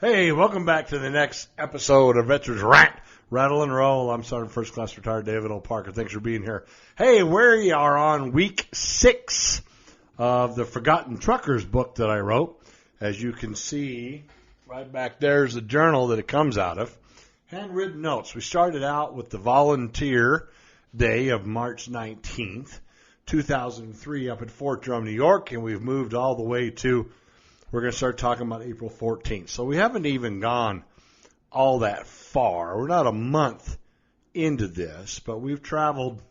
Hey, welcome back to the next episode of Veterans Rant, Rattle and Roll. I'm Sergeant First Class Retired David O. Parker. Thanks for being here. Hey, we are on week 6 of the Forgotten Truckers book that I wrote. As you can see, right back there is the journal that it comes out of. Handwritten notes. We started out with the volunteer day of March 19th, 2003 up at Fort Drum, New York, and we've moved all the way to we're going to start talking about April 14th. So we haven't even gone all that far. We're not a month into this, but we've traveled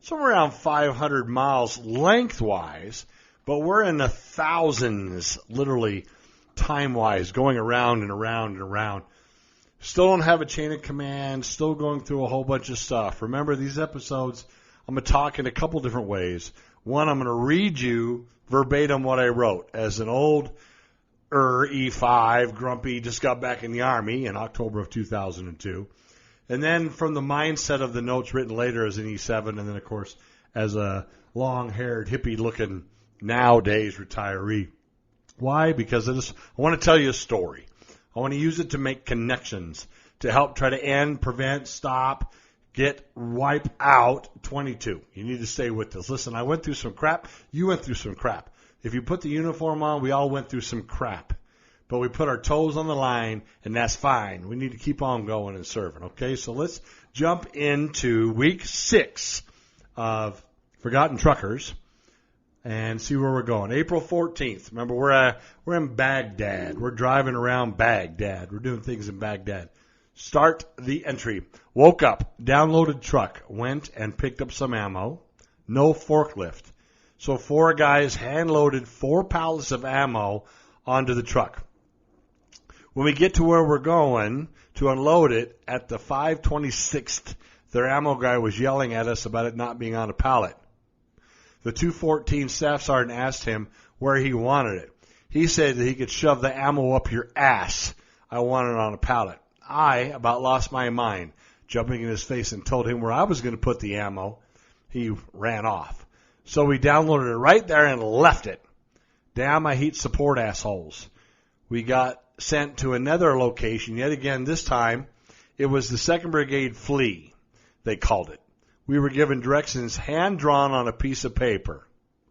somewhere around 500 miles lengthwise, but we're in the thousands, literally time-wise, going around and around and around. Still don't have a chain of command, still going through a whole bunch of stuff. Remember, these episodes, I'm going to talk in a couple different ways. One, I'm going to read you verbatim what I wrote as an old E5 grumpy, just got back in the Army in October of 2002. And then from the mindset of the notes written later as an E7, and then, of course, as a long-haired, hippie-looking, nowadays retiree. Why? Because I want to tell you a story. I want to use it to make connections, to help try to end, prevent, stop, wipe out 22. You need to stay with this. Listen, I went through some crap. You went through some crap. If you put the uniform on, we all went through some crap. But we put our toes on the line, and that's fine. We need to keep on going and serving, okay? So let's jump into week 6 of Forgotten Truckers and see where we're going. April 14th. Remember, we're in Baghdad. We're driving around Baghdad. We're doing things in Baghdad. Start the entry. Woke up, downloaded truck, went and picked up some ammo. No forklift. So 4 guys hand-loaded 4 pallets of ammo onto the truck. When we get to where we're going to unload it, at the 526th, their ammo guy was yelling at us about it not being on a pallet. The 214 staff sergeant asked him where he wanted it. He said that he could shove the ammo up your ass. I want it on a pallet. I about lost my mind, jumping in his face and told him where I was going to put the ammo. He ran off. So we downloaded it right there and left it. Damn, I hate support assholes. We got sent to another location. Yet again, this time, it was the 2nd Brigade Flea, they called it. We were given directions hand-drawn on a piece of paper.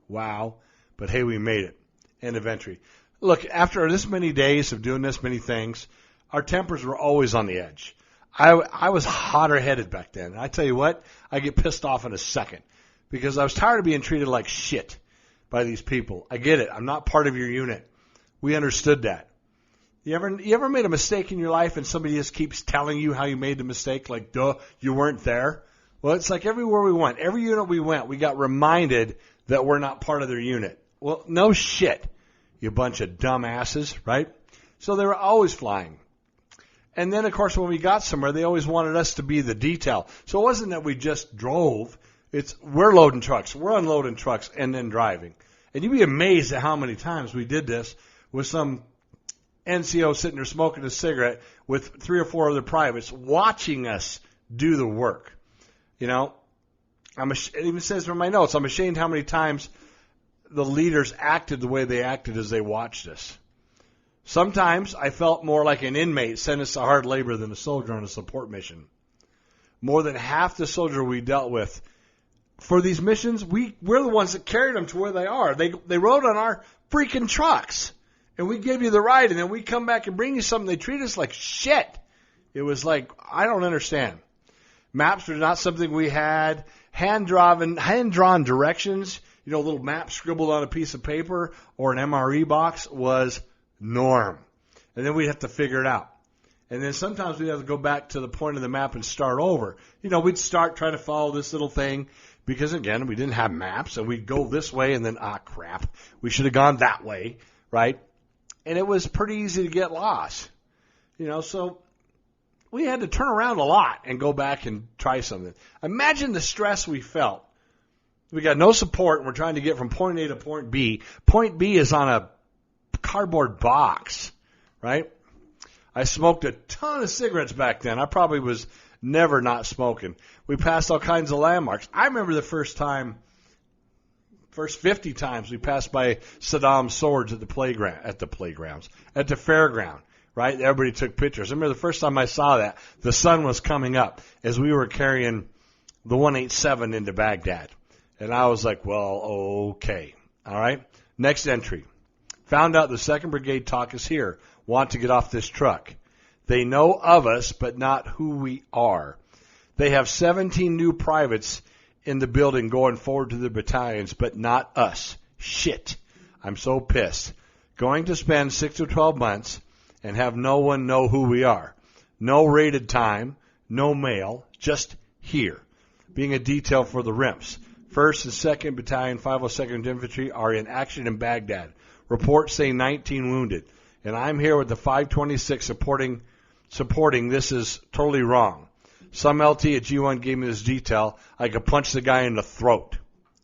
Wow. But hey, we made it. End of entry. Look, after this many days of doing this many things, our tempers were always on the edge. I was hotter-headed back then. I tell you what, I get pissed off in a second because I was tired of being treated like shit by these people. I get it. I'm not part of your unit. We understood that. You ever made a mistake in your life and somebody just keeps telling you how you made the mistake, like, duh, you weren't there? Well, it's like everywhere we went, every unit we went, we got reminded that we're not part of their unit. Well, no shit, you bunch of dumbasses, right? So they were always flying. And then, of course, when we got somewhere, they always wanted us to be the detail. So it wasn't that we just drove. It's we're loading trucks, we're unloading trucks, and then driving. And you'd be amazed at how many times we did this with some NCO sitting there smoking a cigarette with 3 or 4 other privates watching us do the work. You know, it even says in my notes, I'm ashamed how many times the leaders acted the way they acted as they watched us. Sometimes I felt more like an inmate sentenced to hard labor than a soldier on a support mission. More than half the soldier we dealt with for these missions, we're the ones that carried them to where they are. They rode on our freaking trucks. And we give you the ride, and then we come back and bring you something. They treat us like shit. It was like, I don't understand. Maps were not something we had. Hand-drawn directions, a little map scribbled on a piece of paper or an MRE box was norm. And then we'd have to figure it out. And then sometimes we'd have to go back to the point of the map and start over. We'd start trying to follow this little thing because, again, we didn't have maps. And we'd go this way and then, crap, we should have gone that way, right? And it was pretty easy to get lost, so we had to turn around a lot and go back and try something. Imagine the stress we felt. We got no support, and we're trying to get from point A to point B. Point B is on a cardboard box, right? I smoked a ton of cigarettes back then. I probably was never not smoking. We passed all kinds of landmarks. I remember the first 50 times we passed by Saddam's swords at the fairground. right? Everybody took pictures. I remember the first time I saw that, the sun was coming up as we were carrying the 187 into Baghdad. And I was like, well, okay. All right. Next entry. Found out the 2nd Brigade TOC is here. Want to get off this truck. They know of us, but not who we are. They have 17 new privates in the building going forward to the battalions, but not us. Shit. I'm so pissed. Going to spend 6 to 12 months and have no one know who we are. No rated time, no mail, just here. Being a detail for the RIMPs. 1st and 2nd Battalion, 502nd Infantry are in action in Baghdad. Reports say 19 wounded. And I'm here with the 526 supporting this is totally wrong. Some LT at G1 gave me this detail. I could punch the guy in the throat.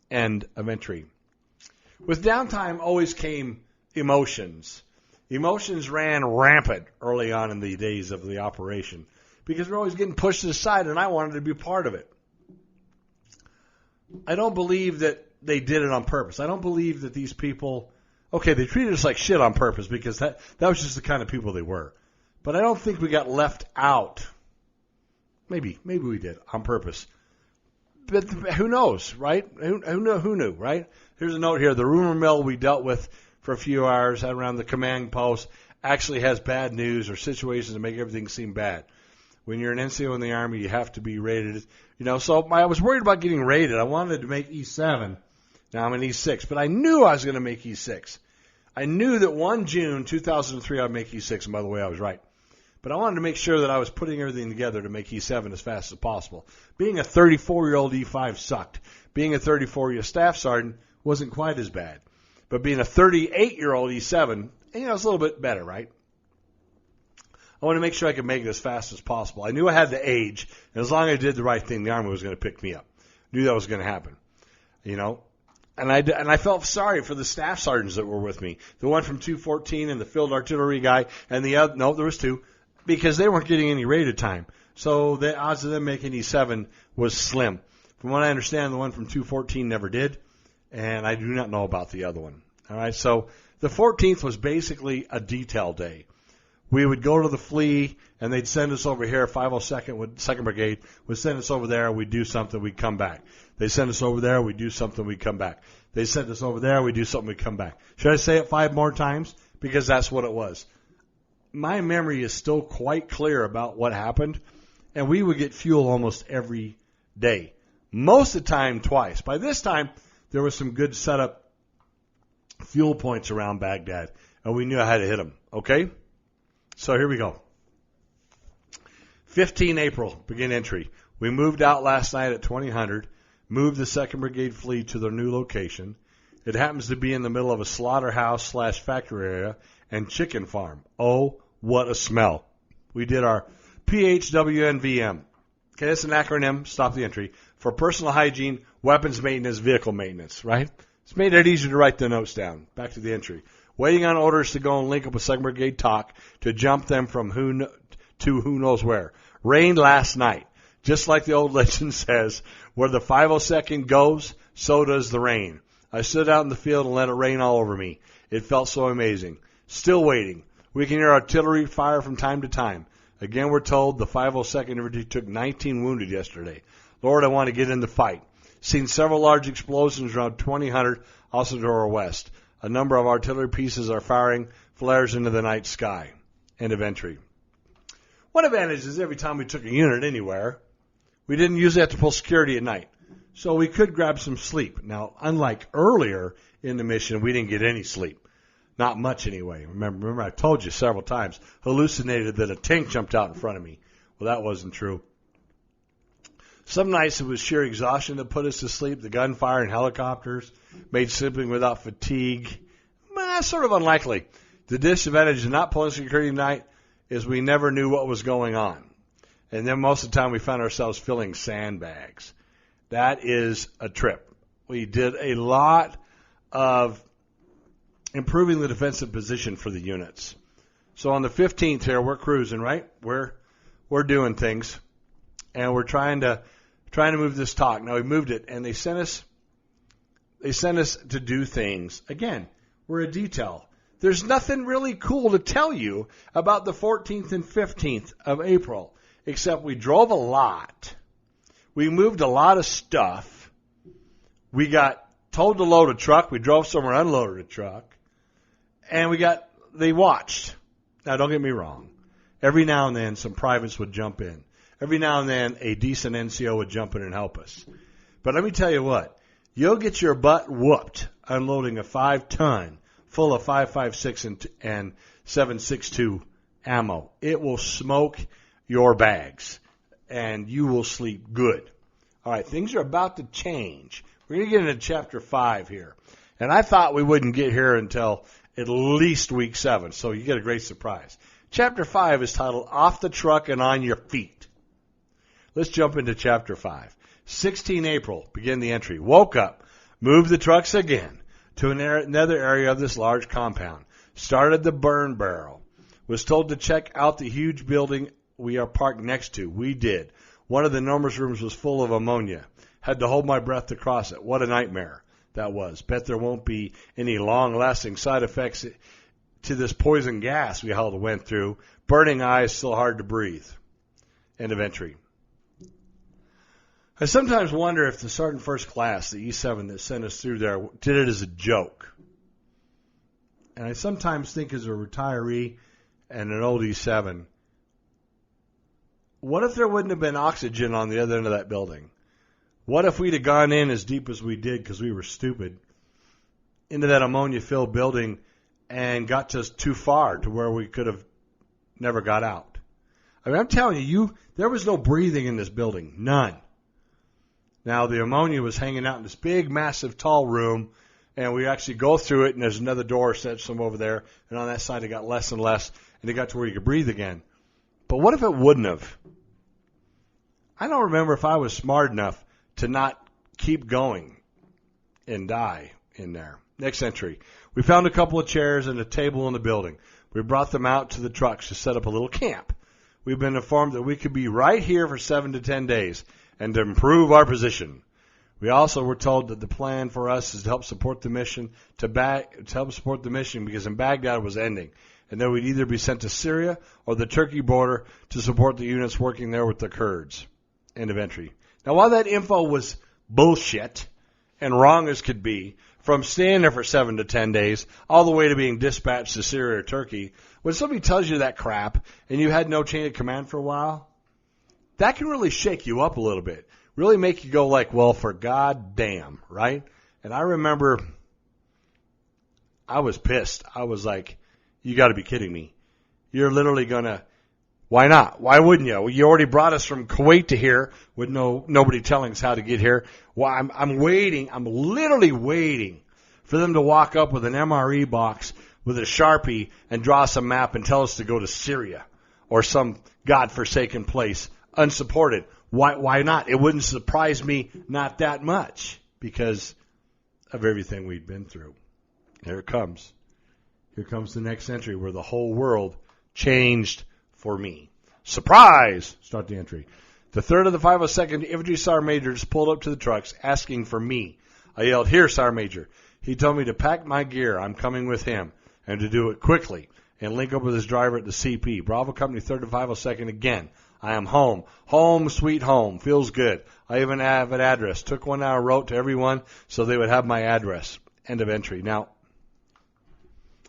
End of entry. With downtime always came emotions. Emotions ran rampant early on in the days of the operation because we're always getting pushed to the side, and I wanted to be part of it. I don't believe that they did it on purpose. I don't believe that these people, okay, they treated us like shit on purpose because that was just the kind of people they were. But I don't think we got left out. Maybe we did on purpose. But who knows, right? Who knew, right? Here's a note here. The rumor mill we dealt with for a few hours around the command post actually has bad news or situations that make everything seem bad. When you're an NCO in the Army, you have to be rated. So I was worried about getting rated. I wanted to make E7. Now I'm an E6, but I knew I was going to make E6. I knew that 1 June 2003 I'd make E6, and by the way, I was right. But I wanted to make sure that I was putting everything together to make E7 as fast as possible. Being a 34-year-old E5 sucked. Being a 34-year staff sergeant wasn't quite as bad. But being a 38-year-old E7, it's a little bit better, right? I want to make sure I could make it as fast as possible. I knew I had the age, and as long as I did the right thing, the Army was going to pick me up. Knew that was going to happen, And I felt sorry for the staff sergeants that were with me. The one from 214 and the field artillery guy, and the other, no, there was 2, because they weren't getting any rated time. So the odds of them making E7 was slim. From what I understand, the one from 214 never did, and I do not know about the other one. All right, so the 14th was basically a detail day. We would go to the flea, and they'd send us over here. 2nd Brigade would send us over there. We'd do something. We'd come back. They send us over there. We'd do something. We'd come back. They send us over there. We'd do something. We'd come back. Should I say it 5 more times? Because that's what it was. My memory is still quite clear about what happened, and we would get fuel almost every day. Most of the time, twice. By this time, there was some good setup fuel points around Baghdad, and we knew how to hit them. Okay? So here we go. 15 April, begin entry. We moved out last night at 2000, moved the 2nd Brigade fleet to their new location. It happens to be in the middle of a slaughterhouse/factory area and chicken farm. Oh, what a smell. We did our PHWNVM. Okay, that's an acronym, stop the entry, for personal hygiene, weapons maintenance, vehicle maintenance, right? It's made it easier to write the notes down. Back to the entry. Waiting on orders to go and link up with 2nd Brigade TOC to jump them from who knows where. Rained last night. Just like the old legend says, where the 502nd goes, so does the rain. I stood out in the field and let it rain all over me. It felt so amazing. Still waiting. We can hear artillery fire from time to time. Again, we're told the 502nd Infantry took 19 wounded yesterday. Lord, I want to get in the fight. Seen several large explosions around 2000, also to our west. A number of artillery pieces are firing flares into the night sky. End of entry. One advantage is every time we took a unit anywhere, we didn't usually have to pull security at night. So we could grab some sleep. Now, unlike earlier in the mission, we didn't get any sleep. Not much anyway. Remember I told you several times, hallucinated that a tank jumped out in front of me. Well, that wasn't true. Some nights it was sheer exhaustion that put us to sleep. The gunfire and helicopters made sleeping without fatigue. Sort of unlikely. The disadvantage of not pulling security at night is we never knew what was going on. And then most of the time we found ourselves filling sandbags. That is a trip. We did a lot of improving the defensive position for the units. So on the 15th here, we're cruising, right? We're doing things. And we're trying to move this TOC. Now we moved it, and they sent us to do things. Again, we're a detail. there's nothing really cool to tell you about the 14th and 15th of April, except we drove a lot. We moved a lot of stuff. We got told to load a truck. We drove somewhere, unloaded a truck. And they watched. Now, don't get me wrong. Every now and then, some privates would jump in. Every now and then, a decent NCO would jump in and help us. But let me tell you what. You'll get your butt whooped unloading a 5-ton full of 5.56 and 7.62 ammo. It will smoke your bags, and you will sleep good. All right, things are about to change. We're going to get into Chapter 5 here. And I thought we wouldn't get here until at least week 7, so you get a great surprise. Chapter 5 is titled Off the Truck and On Your Feet. Let's jump into Chapter 5. 16 April, begin the entry. Woke up, moved the trucks again to another area of this large compound. Started the burn barrel. Was told to check out the huge building we are parked next to. We did. One of the enormous rooms was full of ammonia. Had to hold my breath to cross it. What a nightmare that was. Bet there won't be any long-lasting side effects to this poison gas we all went through. Burning eyes, still hard to breathe. End of entry. I sometimes wonder if the Sergeant First Class, the E7 that sent us through there, did it as a joke. And I sometimes think as a retiree and an old E7, what if there wouldn't have been oxygen on the other end of that building? What if we'd have gone in as deep as we did because we were stupid into that ammonia-filled building and got just too far to where we could have never got out? I mean, I'm telling you, there was no breathing in this building. None. Now, the ammonia was hanging out in this big, massive, tall room, and we actually go through it, and there's another door set some over there, and on that side it got less and less, and it got to where you could breathe again. But what if it wouldn't have? I don't remember if I was smart enough to not keep going and die in there. Next entry. We found a couple of chairs and a table in the building. We brought them out to the trucks to set up a little camp. We've been informed that we could be right here for 7 to 10 days and to improve our position. We also were told that the plan for us is to help support the mission because in Baghdad was ending, and that we'd either be sent to Syria or the Turkey border to support the units working there with the Kurds. End of entry. Now, while that info was bullshit and wrong as could be, from staying there for 7 to 10 days all the way to being dispatched to Syria or Turkey, when somebody tells you that crap and you had no chain of command for a while, that can really shake you up a little bit. Really make you go like, well, for God damn, right? And I remember I was pissed. I was like, you got to be kidding me. You're literally going to, why not? Why wouldn't you? Well, you already brought us from Kuwait to here with nobody telling us how to get here. Well, I'm waiting. I'm literally waiting for them to walk up with an MRE box with a Sharpie and draw us a map and tell us to go to Syria or some godforsaken place unsupported. Why not? It wouldn't surprise me not that much because of everything we'd been through. Here it comes. Here comes the next entry where the whole world changed for me. Surprise! Start the entry. The 3rd of the 502nd Infantry Sergeant Major just pulled up to the trucks asking for me. I yelled, "Here, Sergeant Major." He told me to pack my gear. I'm coming with him. And to do it quickly and link up with his driver at the CP. Bravo Company 3rd to 502nd again. I am home. Home, sweet home. Feels good. I even have an address. Took 1 hour, wrote to everyone so they would have my address. End of entry. Now,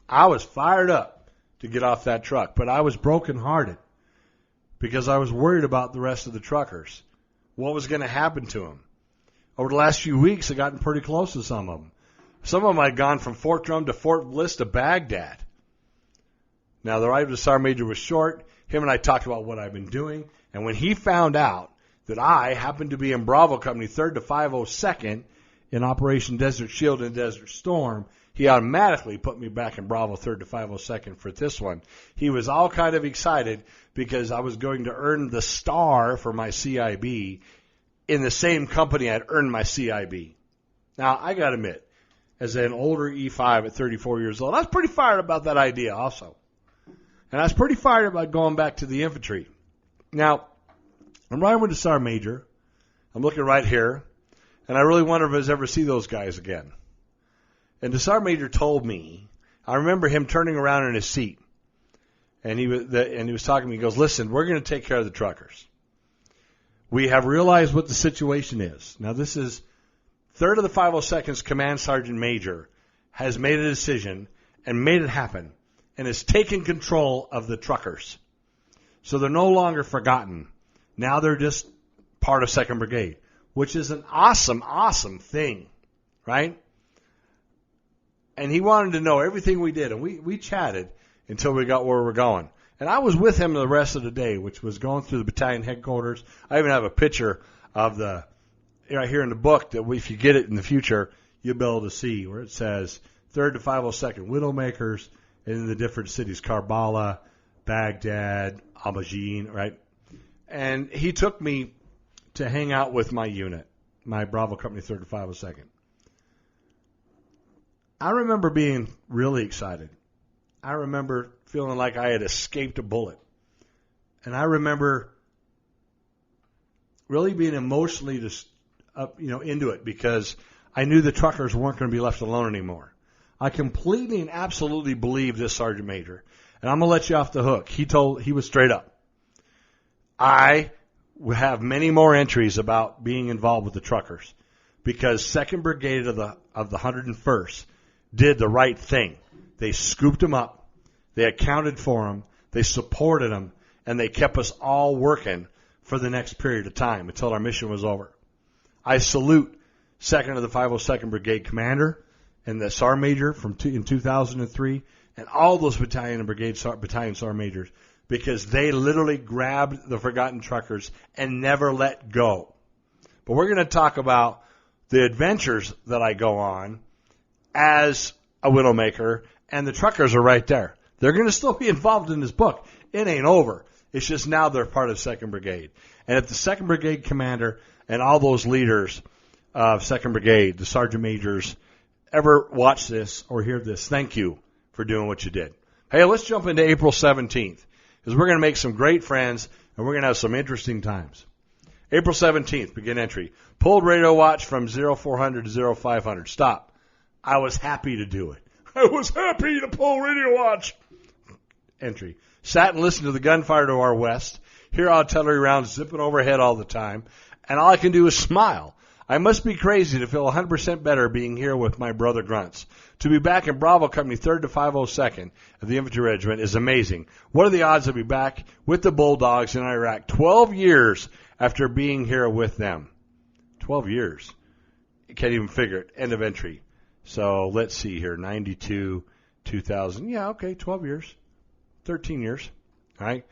I was fired up to get off that truck, but I was brokenhearted because I was worried about the rest of the truckers. What was going to happen to them? Over the last few weeks, I've gotten pretty close to some of them. Some of them had gone from Fort Drum to Fort Bliss to Baghdad. Now, the ride with the Sergeant Major was short. Him and I talked about what I've been doing. And when he found out that I happened to be in Bravo Company 3rd to 502nd in Operation Desert Shield and Desert Storm, he automatically put me back in Bravo 3rd to 502nd for this one. He was all kind of excited because I was going to earn the star for my CIB in the same company I'd earned my CIB. Now, I got to admit, as an older E5 at 34 years old, I was pretty fired about that idea also. And I was pretty fired about going back to the infantry. Now, I'm riding with the Sergeant Major. I'm looking right here. And I really wonder if I'll ever see those guys again. And the Sergeant Major told me, I remember him turning around in his seat, and he was talking to me. He goes, "Listen, we're going to take care of the truckers. We have realized what the situation is. Now, this is 3rd of the 502nd's Command Sergeant Major has made a decision and made it happen and has taken control of the truckers. So they're no longer forgotten. Now they're just part of 2nd Brigade, which is an awesome, awesome thing, right?" And he wanted to know everything we did, and we chatted until we got where we're going. And I was with him the rest of the day, which was going through the battalion headquarters. I even have a picture of right here in the book that if you get it in the future, you'll be able to see where it says 3rd to 502nd Widowmakers in the different cities, Karbala, Baghdad, Abajin, right? And he took me to hang out with my unit, my Bravo Company 3rd to 502nd. I remember being really excited. I remember feeling like I had escaped a bullet. And I remember really being emotionally just into it because I knew the truckers weren't going to be left alone anymore. I completely and absolutely believe this Sergeant Major. And I'm going to let you off the hook. He was straight up. I have many more entries about being involved with the truckers because 2nd Brigade of the 101st did the right thing. They scooped them up. They accounted for them. They supported them. And they kept us all working for the next period of time until our mission was over. I salute 2nd of the 502nd Brigade Commander and the Sergeant Major in 2003 and all those battalion and battalion Sergeant Majors because they literally grabbed the forgotten truckers and never let go. But we're going to talk about the adventures that I go on as a Widowmaker, and the truckers are right there. They're going to still be involved in this book. It ain't over. It's just now they're part of 2nd Brigade. And if the 2nd Brigade commander and all those leaders of 2nd Brigade, the Sergeant Majors, ever watch this or hear this, thank you for doing what you did. Hey, let's jump into April 17th because we're going to make some great friends and we're going to have some interesting times. April 17th, begin entry. Pulled radio watch from 0400 to 0500. Stop. I was happy to do it. I was happy to pull radio watch. Entry. Sat and listened to the gunfire to our west. Hear artillery rounds zipping overhead all the time. And all I can do is smile. I must be crazy to feel 100% better being here with my brother grunts. To be back in Bravo Company 3rd to 502nd of the Infantry Regiment is amazing. What are the odds to be back with the Bulldogs in Iraq 12 years after being here with them? 12 years. You can't even figure it. End of entry. So let's see here. 92, 2000. Yeah, okay, 12 years. 13 years. All right.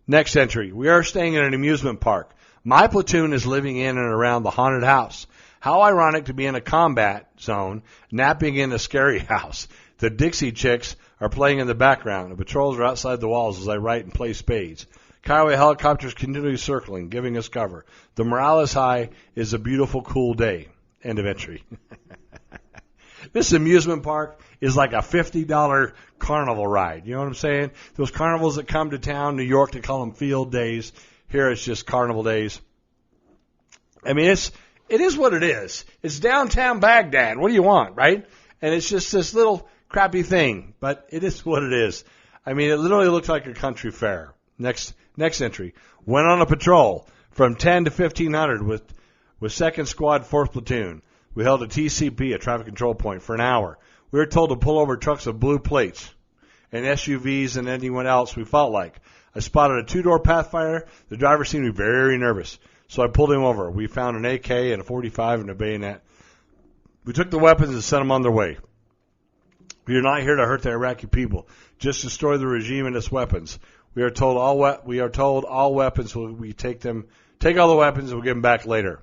Next entry. We are staying in an amusement park. My platoon is living in and around the haunted house. How ironic to be in a combat zone, napping in a scary house. The Dixie Chicks are playing in the background. The patrols are outside the walls as I write and play spades. Kiowa helicopters continually circling, giving us cover. The morale is high. It's a beautiful, cool day. End of entry. This amusement park is like a $50 carnival ride. You know what I'm saying? Those carnivals that come to town, New York, they call them field days. Here it's just carnival days. I mean, it is what it is. It's downtown Baghdad. What do you want, right? And it's just this little crappy thing, but it is what it is. I mean, it literally looks like a country fair. Next entry. Went on a patrol from 10 to 1500 with 2nd Squad 4th Platoon. We held a TCP, a traffic control point, for an hour. We were told to pull over trucks with blue plates and SUVs and anyone else we felt like. I spotted a 2-door Pathfinder. The driver seemed to be very nervous, so I pulled him over. We found an AK and a .45 and a bayonet. We took the weapons and sent them on their way. We are not here to hurt the Iraqi people, just destroy the regime and its weapons. We are told all weapons we take all the weapons and we'll give them back later.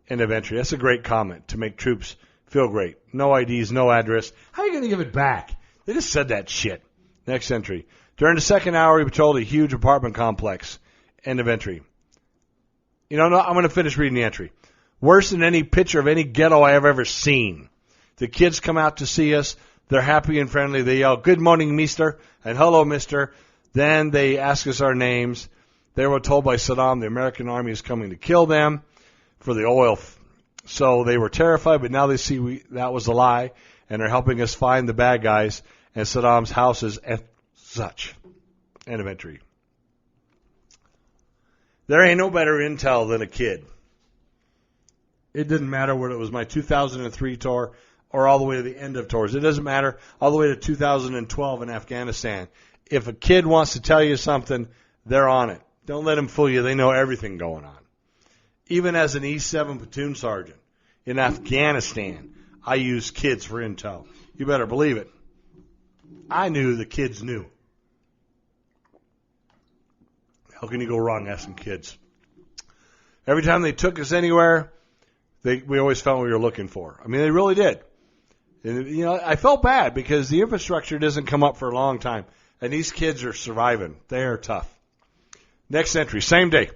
End of entry. That's a great comment to make troops feel great. No IDs, no address. How are you going to give it back? They just said that shit. Next entry. During the second hour, we patrolled a huge apartment complex. End of entry. No, I'm going to finish reading the entry. Worse than any picture of any ghetto I have ever seen. The kids come out to see us. They're happy and friendly. They yell, "Good morning, mister," and "Hello, mister." Then they ask us our names. They were told by Saddam the American army is coming to kill them for the oil. So they were terrified, but now they see that was a lie, and they're helping us find the bad guys and Saddam's houses and such. End of entry. There ain't no better intel than a kid. It didn't matter whether it was my 2003 tour or all the way to the end of tours. It doesn't matter all the way to 2012 in Afghanistan. If a kid wants to tell you something, they're on it. Don't let them fool you. They know everything going on. Even as an E7 platoon sergeant in Afghanistan, I used kids for intel. You better believe it. I knew the kids knew. How can you go wrong asking kids? Every time they took us anywhere, we always found what we were looking for. I mean, they really did. And, you know, I felt bad because the infrastructure doesn't come up for a long time, and these kids are surviving. They are tough. Next entry, same day.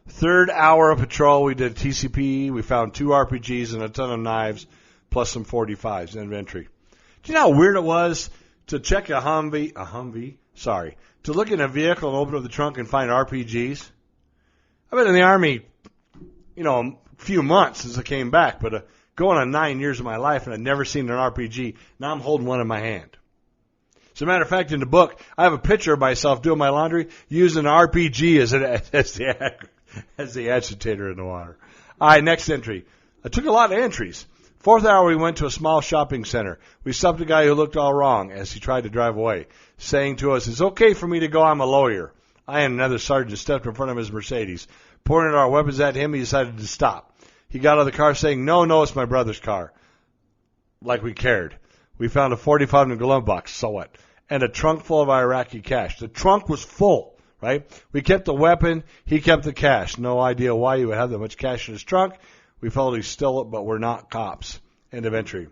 Third hour of patrol, we did TCP. We found 2 RPGs and a ton of knives, plus some 45s. End of entry. Do you know how weird it was to check a Humvee, to look in a vehicle and open up the trunk and find RPGs? I've been in the Army, a few months since I came back, but going on 9 years of my life, and I'd never seen an RPG. Now I'm holding one in my hand. As a matter of fact, in the book, I have a picture of myself doing my laundry using an RPG as the agitator in the water. All right, next entry. I took a lot of entries. Fourth hour, we went to a small shopping center. We stopped a guy who looked all wrong as he tried to drive away, saying to us, "It's okay for me to go, I'm a lawyer." I and another sergeant stepped in front of his Mercedes. Pointed our weapons at him, he decided to stop. He got out of the car saying, no, it's my brother's car. Like we cared. We found a 45 in a glove box, so what? And a trunk full of Iraqi cash. The trunk was full, right? We kept the weapon, he kept the cash. No idea why he would have that much cash in his trunk. We felt he stole it, but we're not cops. End of entry.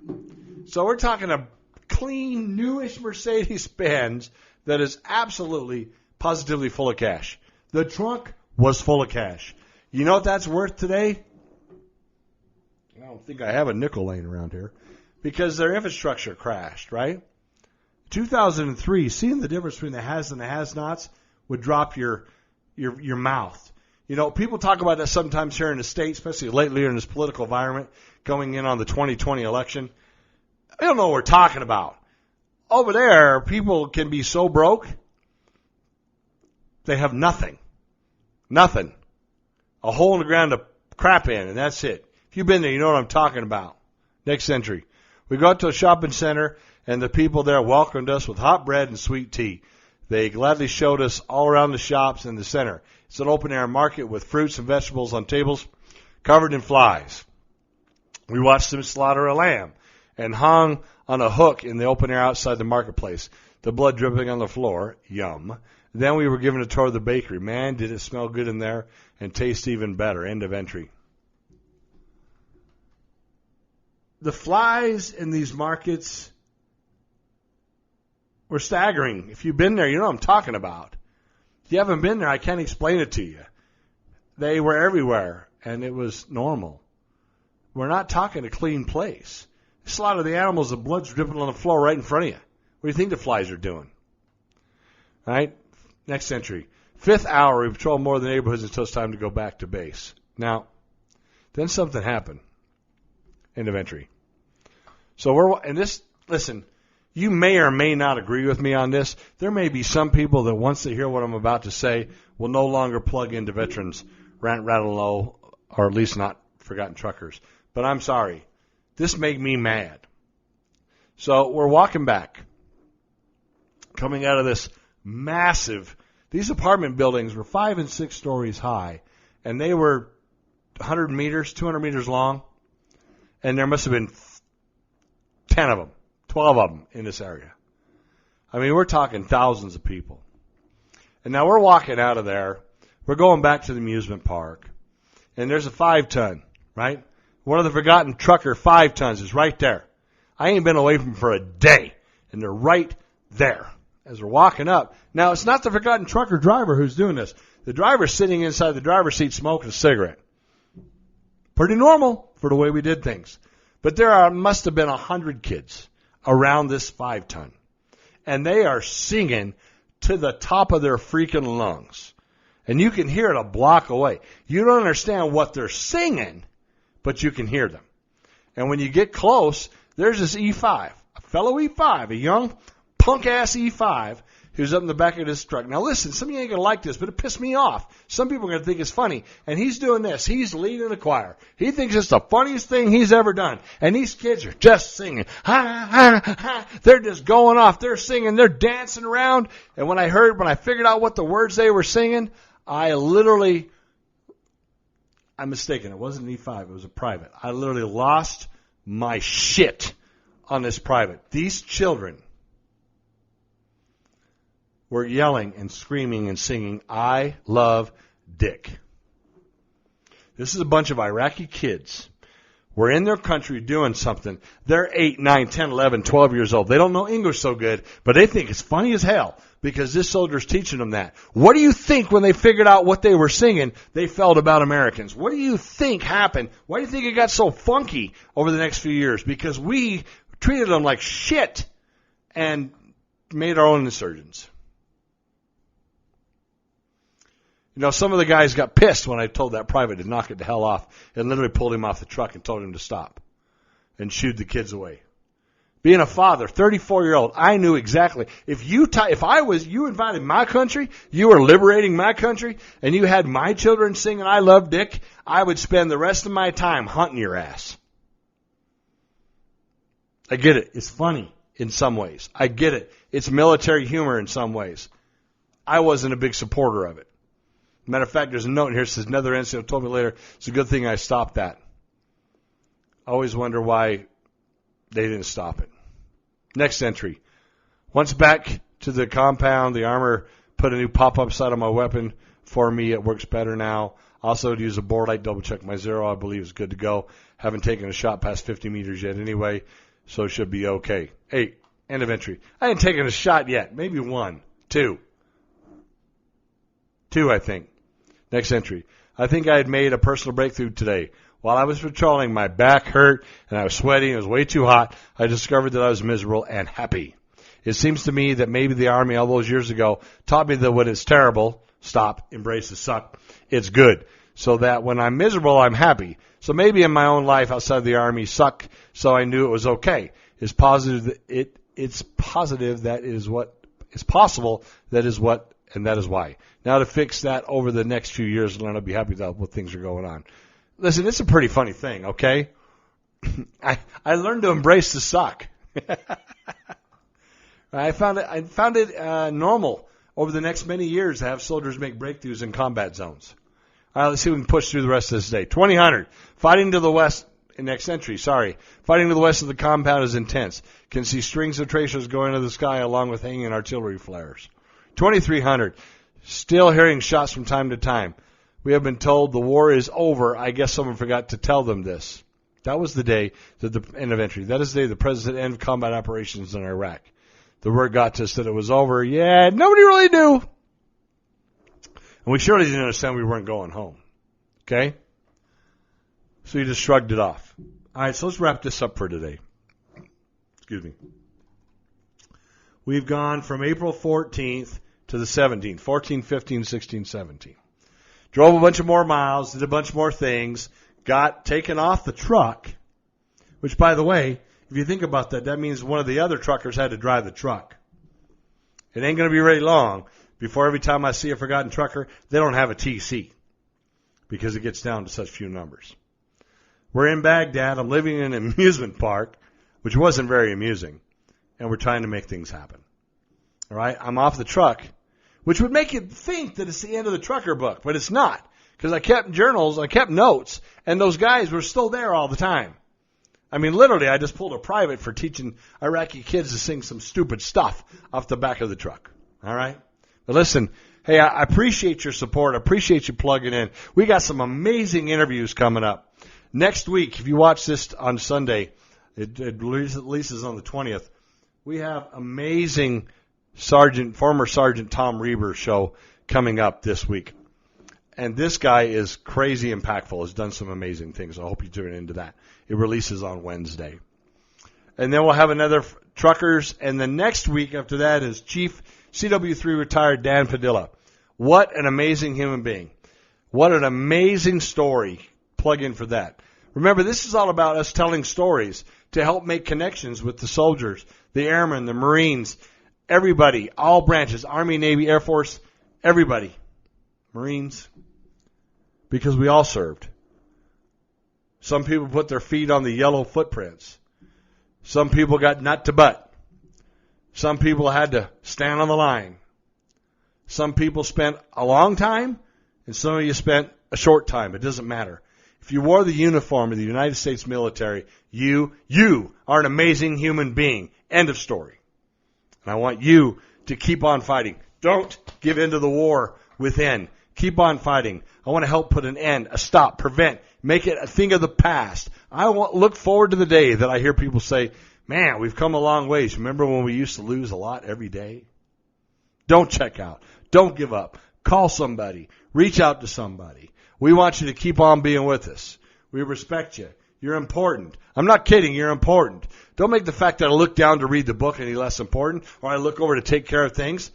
So we're talking a clean, newish Mercedes-Benz that is absolutely, positively full of cash. The trunk was full of cash. You know what that's worth today? I don't think I have a nickel laying around here. Because their infrastructure crashed, right? 2003, seeing the difference between the has and the has-nots would drop your mouth. People talk about that sometimes here in the States, especially lately in this political environment, going in on the 2020 election. I don't know what we're talking about. Over there, people can be so broke, they have nothing. Nothing. A hole in the ground to crap in, and that's it. If you've been there, you know what I'm talking about. Next entry. We got to a shopping center, and the people there welcomed us with hot bread and sweet tea. They gladly showed us all around the shops in the center. It's an open-air market with fruits and vegetables on tables covered in flies. We watched them slaughter a lamb and hung on a hook in the open air outside the marketplace, the blood dripping on the floor. Yum. Then we were given a tour of the bakery. Man, did it smell good in there and taste even better. End of entry. The flies in these markets were staggering. If you've been there, you know what I'm talking about. If you haven't been there, I can't explain it to you. They were everywhere, and it was normal. We're not talking a clean place. They slaughter the animals, the blood's dripping on the floor right in front of you. What do you think the flies are doing? All right, next entry. Fifth hour, we patrol more of the neighborhoods until it's time to go back to base. Now, then something happened. End of entry. So listen, you may or may not agree with me on this. There may be some people that once they hear what I'm about to say will no longer plug into veterans, rant, rattle, low, or at least not forgotten truckers. But I'm sorry. This made me mad. So we're walking back, coming out of this massive, these apartment buildings were 5 and 6 stories high, and they were 100 meters, 200 meters long, and there must have been 10 of them, 12 of them in this area. I mean, we're talking thousands of people. And now we're walking out of there. We're going back to the amusement park. And there's a 5-ton, right? One of the forgotten trucker 5-tons is right there. I ain't been away from them for a day. And they're right there as we're walking up. Now, it's not the forgotten trucker driver who's doing this. The driver's sitting inside the driver's seat smoking a cigarette. Pretty normal for the way we did things. But there must have been 100 kids around this 5-ton. And they are singing to the top of their freaking lungs. And you can hear it a block away. You don't understand what they're singing, but you can hear them. And when you get close, there's this E5, a fellow E5, a young punk-ass E5, who's up in the back of his truck. Now listen, some of you ain't going to like this, but it pissed me off. Some people are going to think it's funny. And he's doing this. He's leading the choir. He thinks it's the funniest thing he's ever done. And these kids are just singing. Ha, ha, ha. They're just going off. They're singing. They're dancing around. And when I figured out what the words they were singing, I'm mistaken. It wasn't an E5. It was a private. I literally lost my shit on this private. These children were yelling and screaming and singing, "I love Dick." This is a bunch of Iraqi kids. We're in their country doing something. They're 8, 9, 10, 11, 12 years old. They don't know English so good, but they think it's funny as hell because this soldier's teaching them that. What do you think when they figured out what they were singing, they felt about Americans? What do you think happened? Why do you think it got so funky over the next few years? Because we treated them like shit and made our own insurgents. You know, some of the guys got pissed when I told that private to knock it the hell off and literally pulled him off the truck and told him to stop and shooed the kids away. Being a father, 34-year-old, I knew exactly. If you invited my country, you were liberating my country, and you had my children singing "I Love Dick," I would spend the rest of my time hunting your ass. I get it. It's funny in some ways. I get it. It's military humor in some ways. I wasn't a big supporter of it. Matter of fact, there's a note in here that says, another incident told me later, it's a good thing I stopped that. I always wonder why they didn't stop it. Next entry. Once back to the compound, the armor put a new pop-up sight on my weapon for me. It works better now. Also, to use a bore light, double-check my zero. I believe it's good to go. Haven't taken a shot past 50 meters yet anyway, so it should be okay. 8. End of entry. I ain't taken a shot yet. Maybe 1. 2. 2, I think. Next entry. I think I had made a personal breakthrough today. While I was patrolling, my back hurt and I was sweating. It was way too hot. I discovered that I was miserable and happy. It seems to me that maybe the Army all those years ago taught me that when it's terrible, stop, embrace the suck, it's good. So that when I'm miserable, I'm happy. So maybe in my own life outside the Army, suck, so I knew it was okay. It's positive. It's positive. That is what is possible. That is what. And that is why. Now to fix that over the next few years, and I'll be happy with what things are going on. Listen, it's a pretty funny thing, okay? I learned to embrace the suck. I found it normal over the next many years to have soldiers make breakthroughs in combat zones. All right, let's see if we can push through the rest of this day. 2000, fighting to the west. Next entry, sorry. Fighting to the west of the compound is intense. Can see strings of tracers going into the sky along with hanging artillery flares. 2300, still hearing shots from time to time. We have been told the war is over. I guess someone forgot to tell them this. That was the day, the end of entry. That is the day the president ended combat operations in Iraq. The word got to us that it was over. Yeah, nobody really knew. And we surely didn't understand we weren't going home. Okay? So you just shrugged it off. All right, so let's wrap this up for today. Excuse me. We've gone from April 14th to the 17th, 14, 15, 16, 17. Drove a bunch of more miles, did a bunch more things, got taken off the truck, which, by the way, if you think about that, that means one of the other truckers had to drive the truck. It ain't going to be very long before every time I see a forgotten trucker, they don't have a TC because it gets down to such few numbers. We're in Baghdad. I'm living in an amusement park, which wasn't very amusing, and we're trying to make things happen. All right, I'm off the truck, which would make you think that it's the end of the trucker book, but it's not, because I kept journals, I kept notes, and those guys were still there all the time. I mean, literally, I just pulled a private for teaching Iraqi kids to sing some stupid stuff off the back of the truck. All right? But listen, hey, I appreciate your support. I appreciate you plugging in. We got some amazing interviews coming up. Next week, if you watch this on Sunday, it releases on the 20th, we have amazing former Sergeant Tom Reber show coming up this week. And this guy is crazy impactful, has done some amazing things. I hope you tune into that. It releases on Wednesday. And then we'll have another truckers. And the next week after that is Chief CW3 retired Dan Padilla. What an amazing human being. What an amazing story. Plug in for that. Remember, this is all about us telling stories. to help make connections with the soldiers, the airmen, the Marines, everybody, all branches, Army, Navy, Air Force, everybody, Marines, because we all served. Some people put their feet on the yellow footprints. Some people got nut to butt. Some people had to stand on the line. Some people spent a long time, and some of you spent a short time. It doesn't matter. If you wore the uniform of the United States military, you are an amazing human being. End of story. And I want you to keep on fighting. Don't give in to the war within. Keep on fighting. I want to help put an end, a stop, prevent, make it a thing of the past. I look forward to the day that I hear people say, man, we've come a long ways. Remember when we used to lose a lot every day? Don't check out. Don't give up. Call somebody. Reach out to somebody. We want you to keep on being with us. We respect you. You're important. I'm not kidding. You're important. Don't make the fact that I look down to read the book any less important, or I look over to take care of things.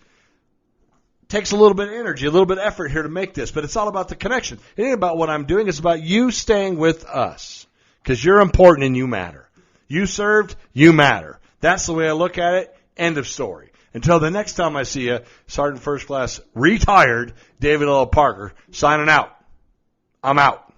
It takes a little bit of energy, a little bit of effort here to make this, but it's all about the connection. It ain't about what I'm doing. It's about you staying with us, because you're important and you matter. You served, you matter. That's the way I look at it. End of story. Until the next time I see you, Sergeant First Class Retired David L. Parker, signing out. I'm out.